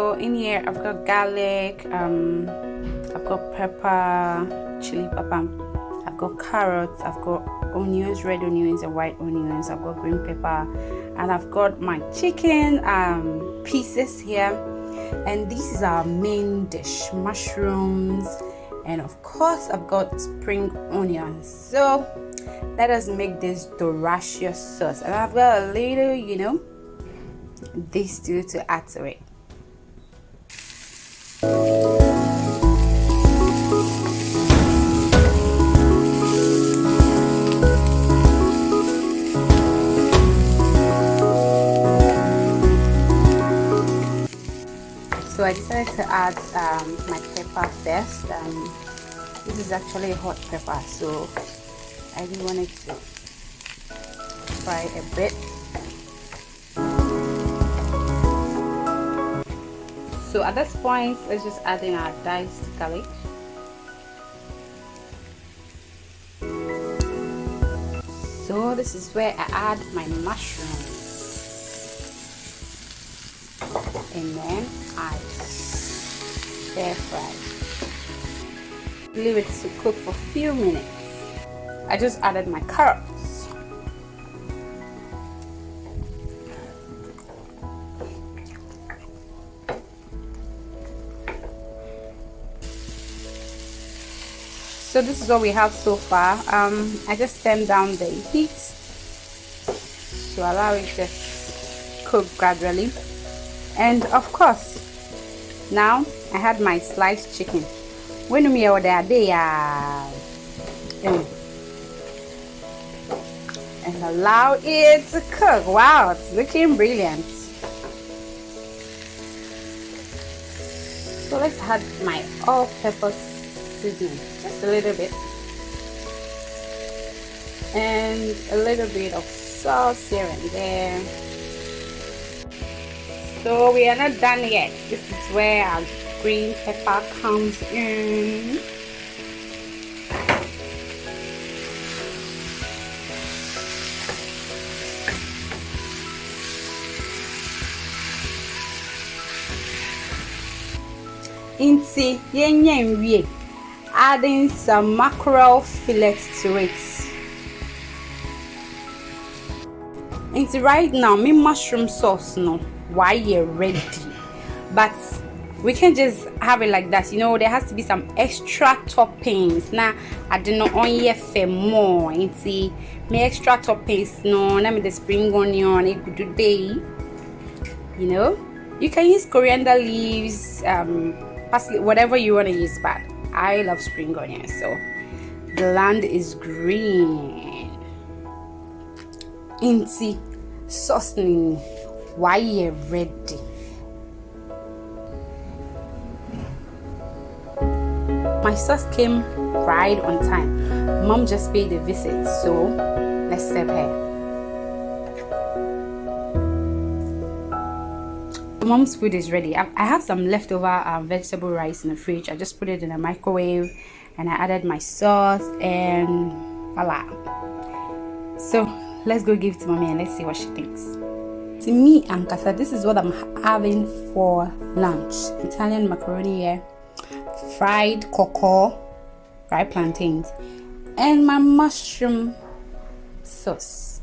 So in here I've got garlic, I've got pepper, chili pepper, I've got carrots, I've got onions, red onions and white onions, I've got green pepper, and I've got my chicken pieces here. And this is our main dish, mushrooms, and of course I've got spring onions. So let us make this DORACIOUS sauce, and I've got a little, these two to add to it. So I decided to add my pepper first. This is actually hot pepper, so I do want it to fry a bit. So at this point, let's just add in our diced garlic. So this is where I add my mushrooms, and then I stir fry. Leave it to cook for a few minutes. I just added my carrots. So this is what we have so far. I just turned down the heat to allow it to cook gradually. And of course, now I had my sliced chicken. When we are there, and allow it to cook. Wow, it's looking brilliant. So let's add my all-purpose seasoning, just a little bit, and a little bit of salt here and there. So we are not done yet. This is where our green pepper comes in. Into yenye, adding some mackerel fillets to it. Into right now, my mushroom sauce no, why you're ready, but we can just have it like that. There has to be some extra toppings. Now I do not only for more. Into me extra toppings. No, let me the spring onion. It could do day. You can use coriander leaves, parsley, whatever you want to use, but I love spring onions, so the land is green. Into saucening, why you're ready. My sauce came right on time. Mom just paid a visit, so let's serve her. Mom's food is ready. I have some leftover vegetable rice in the fridge. I just put it in the microwave and I added my sauce, and voila. So let's go give it to mommy and let's see what she thinks. To me and Kasa, this is what I'm having for lunch. Italian macaroni here, fried fried plantains, and my mushroom sauce.